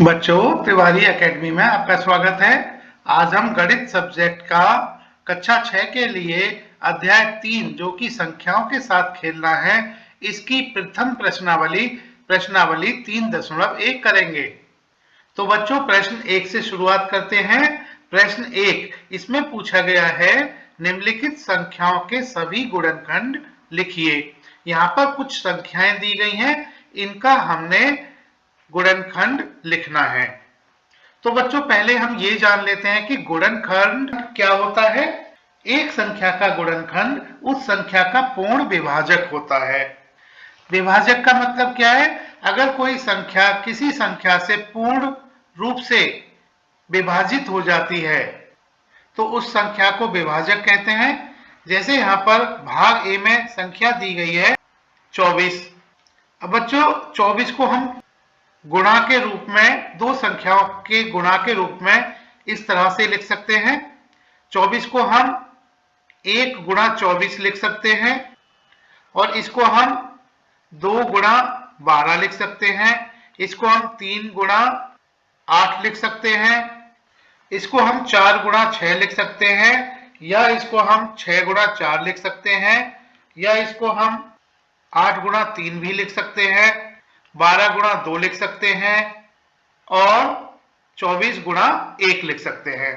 बच्चों, तिवारी एकेडमी में आपका स्वागत है। आज हम गणित सब्जेक्ट का कक्षा 6 के लिए अध्याय 3 जो कि संख्याओं के साथ खेलना है, इसकी प्रथम प्रश्नावली 3.1 करेंगे। तो बच्चों, प्रश्न 1 से शुरुआत करते हैं। प्रश्न 1 इसमें पूछा गया है, निम्नलिखित संख्याओं के सभी गुणनखंड लिखिए। यहाँ पर कुछ संख्याएं दी गई हैं, इनका हमने गुणनखंड लिखना है। तो बच्चों, पहले हम ये जान लेते हैं कि गुणनखंड क्या होता है। एक संख्या का गुणनखंड उस संख्या का पूर्ण विभाजक होता है। विभाजक का मतलब क्या है? अगर कोई संख्या किसी संख्या से पूर्ण रूप से विभाजित हो जाती है तो उस संख्या को विभाजक कहते हैं। जैसे यहाँ पर भाग ए में संख्या दी गई है 24। अब बच्चों, 24 को हम गुणा के रूप में, दो संख्याओं के गुणा के रूप में इस तरह से लिख सकते हैं। 24 को हम 1 गुणा 24 लिख सकते हैं और इसको हम 2 गुणा 12 लिख सकते हैं। इसको हम 3 गुणा 8 लिख सकते हैं। इसको हम 4 गुणा 6 लिख सकते हैं, या इसको हम 6 गुणा 4 लिख सकते हैं, या इसको हम 8 गुणा 3 भी लिख सकते हैं, 12 गुणा 2 लिख सकते हैं और 24 गुणा 1 लिख सकते हैं।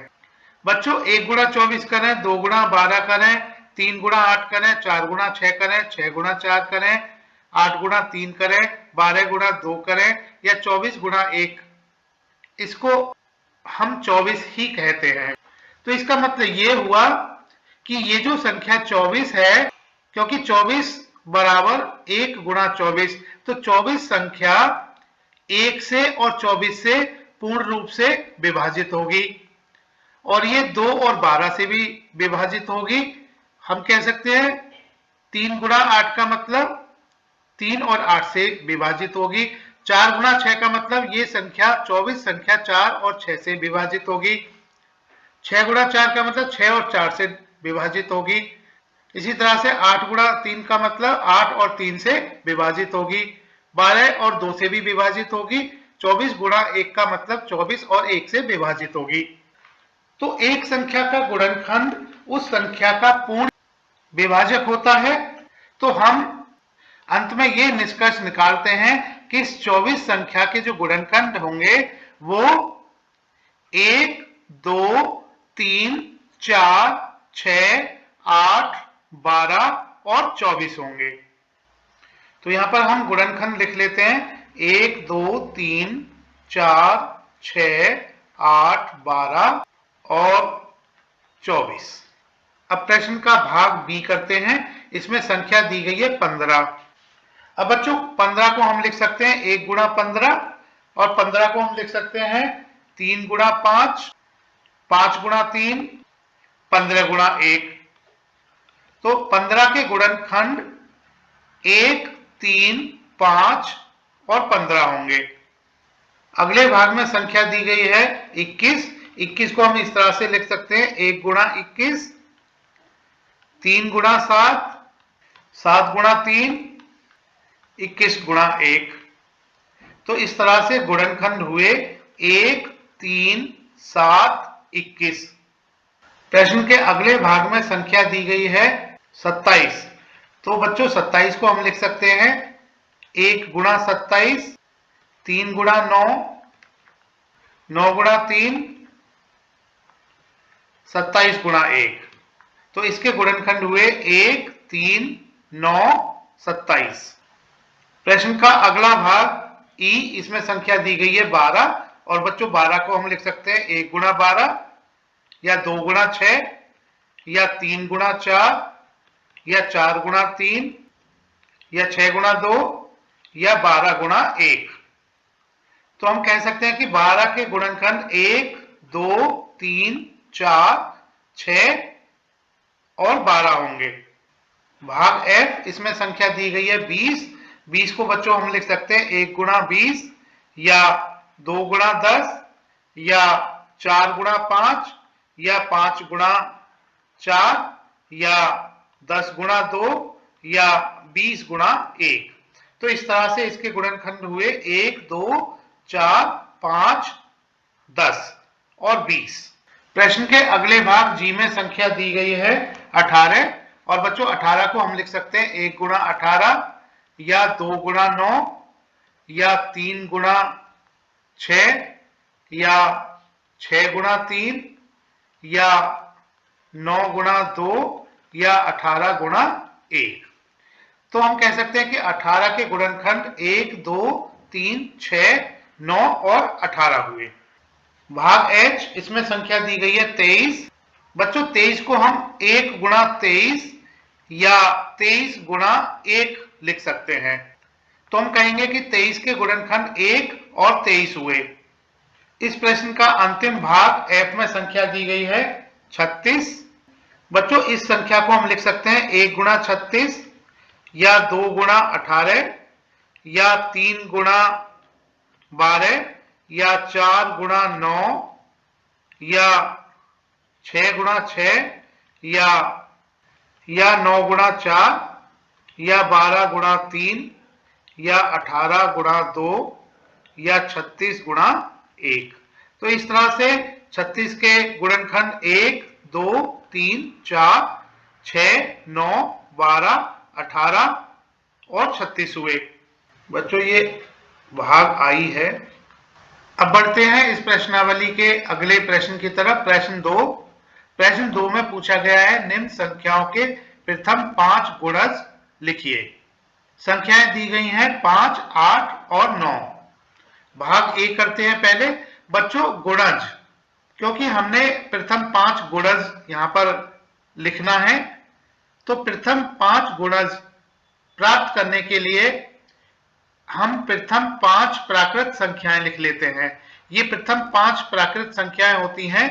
बच्चों, 1 गुणा 24 करें, 2 गुणा 12 करें, 3 गुणा 8 करें, 4 गुणा 6 करें, 6 गुणा 4 करें, 8 गुणा 3 करें, 12 गुणा 2 करें, या 24 गुणा 1, इसको हम 24 ही कहते हैं। तो इसका मतलब ये हुआ कि ये जो संख्या 24 है, क्योंकि 24 बराबर 1 गुणा 24, तो 24 संख्या 1 से और 24 से पूर्ण रूप से विभाजित होगी, और ये 2 और 12 से भी विभाजित होगी। हम कह सकते हैं 3 गुणा 8 का मतलब 3 और 8 से विभाजित होगी। 4 गुणा 6 का मतलब ये संख्या 24 संख्या 4 और 6 से विभाजित होगी। 6 गुणा 4 का मतलब 6 और 4 से विभाजित होगी। इसी तरह से 8 गुणा 3 का मतलब 8 और 3 से विभाजित होगी। 12 और 2 से भी विभाजित होगी। 24 गुणा 1 का मतलब 24 और 1 से विभाजित होगी। तो एक संख्या का गुणनखंड उस संख्या का पूर्ण विभाजक होता है। तो हम अंत में ये निष्कर्ष निकालते हैं कि इस 24 संख्या के जो गुणनखंड होंगे वो 1, 2, 3, 4, 6, 8, 12 और 24 होंगे। तो यहां पर हम गुणनखंड लिख लेते हैं 1, 2, 3, 4, 6, 8, 12 और 24। अब प्रश्न का भाग बी करते हैं। इसमें संख्या दी गई है 15। अब बच्चों, 15 को हम लिख सकते हैं 1 गुणा 15, और 15 को हम लिख सकते हैं 3 गुणा 5, 5 गुणा 3, 15 गुणा 1। तो 15 के गुणनखंड 1, 3, 5 और 15 होंगे। अगले भाग में संख्या दी गई है 21। 21 को हम इस तरह से लिख सकते हैं 1 गुणा 21, 3 गुणा 7, 7 गुणा 3, 21 गुणा 1। तो इस तरह से गुणनखंड हुए 1, 3, 7, 21। प्रश्न के अगले भाग में संख्या दी गई है 27। तो बच्चों, 27 को हम लिख सकते हैं 1 गुणा 27, 3 गुणा 9, 9 गुणा 3, 27 गुणा 1। तो इसके गुणनखंड हुए 1, 3, 9, 27। प्रश्न का अगला भाग ई, इसमें संख्या दी गई है 12, और बच्चों 12 को हम लिख सकते हैं 1 गुणा 12, या 2 गुणा 6, या 3 गुणा 4, या 4 गुणा 3, या 6 गुणा 2, या 12 गुणा 1। तो हम कह सकते हैं कि 12 के गुणनखंड 1, 2, 3, 4, 6 और 12 होंगे। भाग एफ, इसमें संख्या दी गई है 20। 20 को बच्चों हम लिख सकते हैं 1 गुणा 20, या 2 गुणा 10, या 4 गुणा 5, या 5 गुणा 4, या 10 गुणा 2, या 20 गुणा 1। तो इस तरह से इसके गुणनखंड हुए 1, 2, 4, 5, 10 और 20। प्रश्न के अगले भाग जी में संख्या दी गई है 18 और बच्चों 18 को हम लिख सकते हैं 1 गुणा 18 या 2 गुणा 9 या 3 गुणा 6 या 6 गुणा 3 या 9 गुणा 2 या 18 गुणा 1। तो हम कह सकते हैं कि 18 के गुणनखंड 1, 2, 3, 6, 9 और 18 हुए। भाग H, इसमें संख्या दी गई है 23। बच्चों 23 को हम 1 गुणा 23 या 23 गुणा 1 लिख सकते हैं। तो हम कहेंगे कि 23 के गुणनखंड 1 और 23 हुए। इस प्रश्न का अंतिम भाग F में संख्या दी गई है 36। बच्चों इस संख्या को हम लिख सकते हैं 1 गुणा 36 या 2 गुणा 18 या 3 गुणा 12 या 4 गुणा 9 या 6 गुणा 6 या 9 गुणा 4 या 12 गुणा 3 या 18 गुणा 2 या 36 गुणा 1। तो इस तरह से 36 के गुणनखंड 1, 2, 3, 4, 6, 9, 12, 18 और 36 हुए। बच्चों ये भाग आई है। अब बढ़ते हैं इस प्रश्नावली के अगले प्रश्न की तरफ। प्रश्न 2। प्रश्न 2 में पूछा गया है निम्न संख्याओं के प्रथम 5 गुणज लिखिए। संख्याएं दी गई हैं 5, 8 और 9। भाग ए करते हैं पहले। बच्चों गुणज, क्योंकि हमने प्रथम 5 गुणज यहां पर लिखना है, तो प्रथम 5 गुणज प्राप्त करने के लिए हम प्रथम 5 प्राकृत संख्याएं लिख लेते हैं। ये प्रथम 5 प्राकृत संख्याएं होती हैं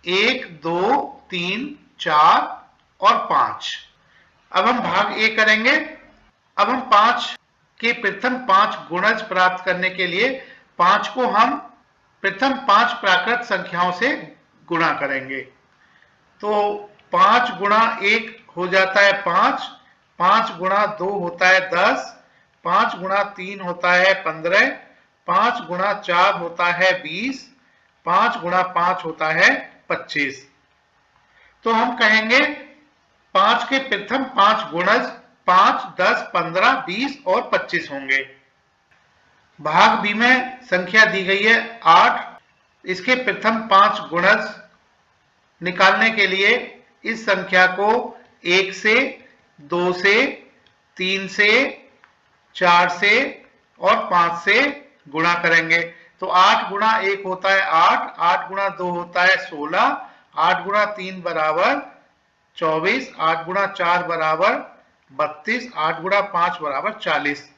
1, 2, 3, 4 और 5। अब हम भाग ए करेंगे। अब हम 5 के प्रथम 5 गुणज प्राप्त करने के लिए 5 को हम प्रथम 5 प्राकृत संख्याओं से गुणा करेंगे। तो 5 गुणा 1 हो जाता है 5, 5 गुणा 2 होता है 10, 5 गुणा 3 होता है 15, 5 गुणा 4 होता है 20, 5 गुणा 5 होता है 25। तो हम कहेंगे 5 के प्रथम 5 गुणज 5, 10, 15, 20 और 25 होंगे। भाग बी में संख्या दी गई है 8। इसके प्रथम 5 गुणज निकालने के लिए इस संख्या को 1 से, 2 से, 3 से, 4 से और 5 से गुणा करेंगे। तो 8 गुणा 1 होता है 8, 8 गुणा 2 होता है 16, 8 गुणा 3 बराबर 24, 8 गुणा 4 बराबर 32, 8 गुणा 5 बराबर 40।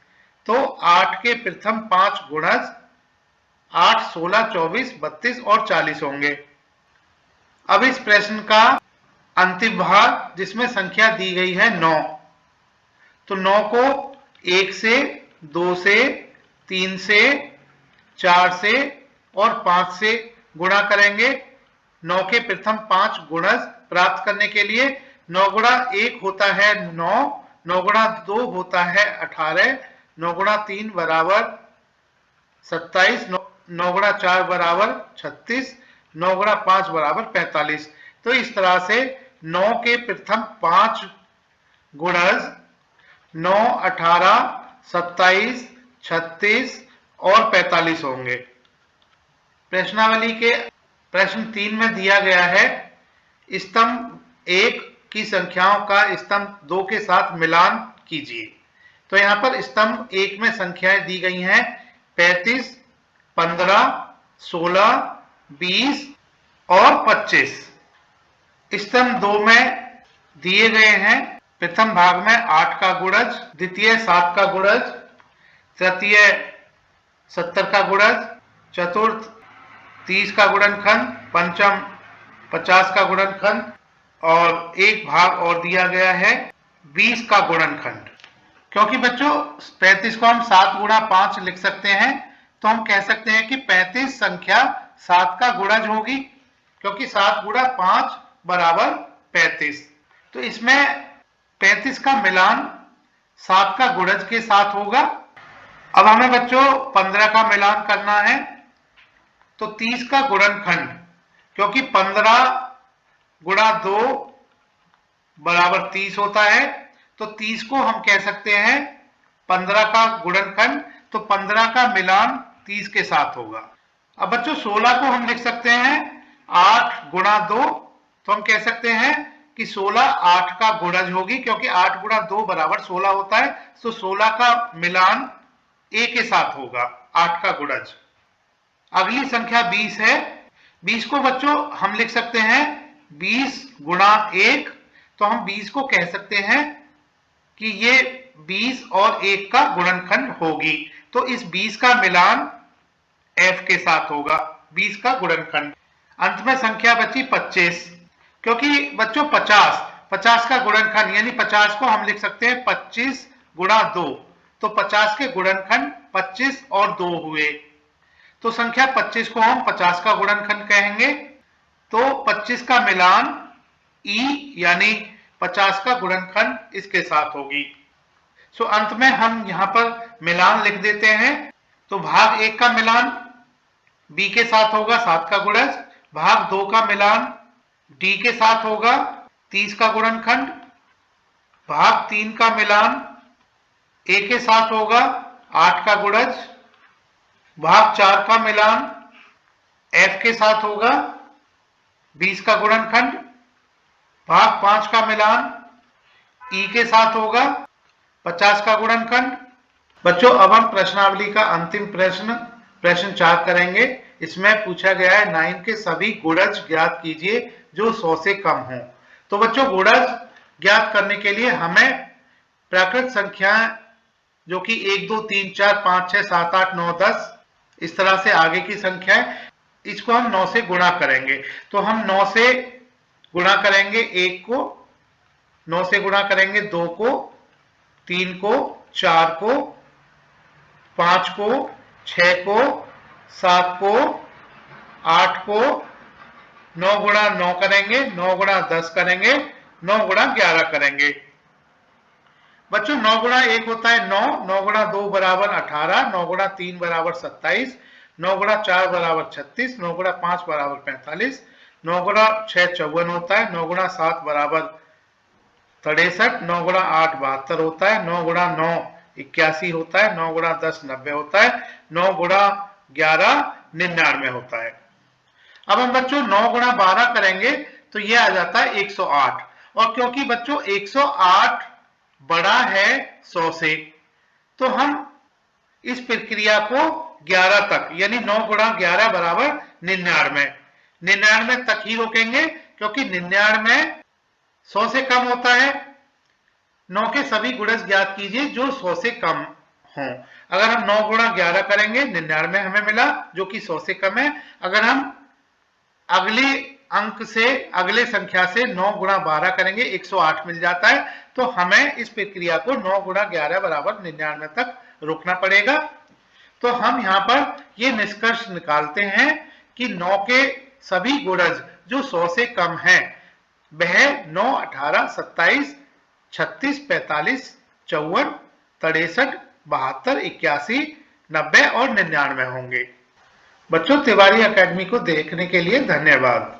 तो 8 के प्रथम 5 गुणज 8, 16, 24, 32 और 40 होंगे। अब इस प्रश्न का अंतिम भाग जिसमें संख्या दी गई है 9। तो 9 को 1 से, 2 से, 3 से, 4 से और 5 से गुणा करेंगे। 9 के प्रथम 5 गुणज प्राप्त करने के लिए 9 गुणा 1 होता है 9, 9 गुणा 2 होता है 18, 9 गुणा 3 बराबर 27, 9 गुणा 4 बराबर 36, 9 गुणा 5 बराबर 45। तो इस तरह से 9 के प्रथम 5 गुणज 9, 18, 27, 36 और 45 होंगे। प्रश्नावली के प्रश्न 3 में दिया गया है स्तंभ 1 की संख्याओं का स्तंभ 2 के साथ मिलान कीजिए। तो यहां पर स्तंभ 1 में संख्याएं दी गई हैं 35, 15, 16, 20 और 25। स्तंभ 2 में दिए गए हैं प्रथम भाग में 8 का गुणज, द्वितीय 7 का गुणज, तृतीय 70 का गुणज, चतुर्थ 30 का गुणनखंड, पंचम 50 का गुणनखंड और एक भाग और दिया गया है 20 का गुणनखंड। क्योंकि बच्चों 35 को हम 7 गुणा 5 लिख सकते हैं, तो हम कह सकते हैं कि 35 संख्या 7 का गुणज होगी, क्योंकि 7 गुणा 5 बराबर 35। तो इसमें 35 का मिलान 7 का गुणज के साथ होगा। अब हमें बच्चों 15 का मिलान करना है। तो 30 का गुणनखंड, क्योंकि 15 गुणा 2 बराबर 30 होता है, तो 30 को हम कह सकते हैं 15 का गुणनखंड, तो 15 का मिलान 30 के साथ होगा। अब बच्चों 16 को हम लिख सकते हैं 8 गुणा 2, तो हम कह सकते हैं कि 16 8 का गुणज होगी, क्योंकि 8 गुणा 2 बराबर 16 होता है, तो 16 का मिलान a के साथ होगा, 8 का गुणज। अगली संख्या 20 है। 20 को बच्चों हम लिख सकते हैं 20 गुणा 1, तो हम 20 को कह सकते हैं कि ये 20 और 1 का गुणनखंड होगी, तो इस 20 का मिलान f के साथ होगा, 20 का गुणनखंड। अंत में संख्या बची 25, क्योंकि बच्चों 50 का गुणनखंड यानी 50 को हम लिख सकते हैं 25 गुणा 2, तो 50 के गुणनखंड 25 और 2 हुए, तो संख्या 25 को हम 50 का गुणनखंड कहेंगे, तो 25 का मिलान e यानी 50 का गुणनखंड इसके साथ होगी। सो अंत में हम यहां पर मिलान लिख देते हैं, तो भाग 1 का मिलान b के साथ होगा 7 का गुणज, भाग 2 का मिलान d के साथ होगा 30 का गुणनखंड, भाग 3 का मिलान a के साथ होगा 8 का गुणज, भाग 4 का मिलान f के साथ होगा 20 का गुणनखंड, भाग 5 का मिलान e के साथ होगा 50 का गुणनखंड। बच्चों अब हम प्रश्नावली का अंतिम प्रश्न 4 करेंगे। इसमें पूछा गया है 9 के सभी गुणज ज्ञात कीजिए जो 100 से कम हो। तो बच्चों गुणज ज्ञात करने के लिए हमें प्राकृत संख्याएं जो कि 1 2 3 4 5 6 7 8 9 10 इस तरह से आगे की संख्याएं, इसको हम 9 से गुणा करेंगे। तो हम 9 से गुणा करेंगे 1 को, 9 से गुणा करेंगे 2 को, 3 को, 4 को, 5 को, 6 को, 7 को, 8 को, 9 गुणा 9 करेंगे, 9 गुणा 10 करेंगे, 9 गुणा 11 करेंगे। बच्चों 9 गुणा 1 होता है 9, 9 गुणा 2 बराबर 18, 9 गुणा 3 बराबर 27, 9 गुणा 4 बराबर 36, 9 गुणा 5 बराबर 45, 9 गुणा 6 54 होता है, 9 गुणा 7 बराबर 63, 9 गुणा 8 72 होता है, 9 गुणा 9 81 होता है, 9 गुणा 10 90 होता है, 9 गुणा 11 99 होता है। अब हम बच्चों 9 गुणा 12 करेंगे तो ये आ जाता है 108, और क्योंकि बच्चों 108 बड़ा है 100 से, तो हम इस प्रक्रिया को 11 तक यानी 9 गुणा 11 बराबर 99 तक ही रोकेंगे, क्योंकि 99 100 से कम होता है। 9 के सभी गुणज ज्ञात कीजिए जो 100 से कम हों। अगर हम 9 गुणा 11 करेंगे 99 हमें मिला जो कि 100 से कम है। अगर हम अगले अंक से अगले संख्या से 9 गुणा 12 करेंगे 108 मिल जाता है, तो हमें इस प्रक्रिया को 9 गुणा 11 बराबर 99 तक रोकना पड़ेगा। तो हम यहाँ पर ये निष्कर्ष निकालते हैं कि 9 के सभी गुणज जो 100 से कम हैं वह 9 18 27 36 45 54 63 72 81 90 और 99 होंगे। बच्चों तिवारी एकेडमी को देखने के लिए धन्यवाद।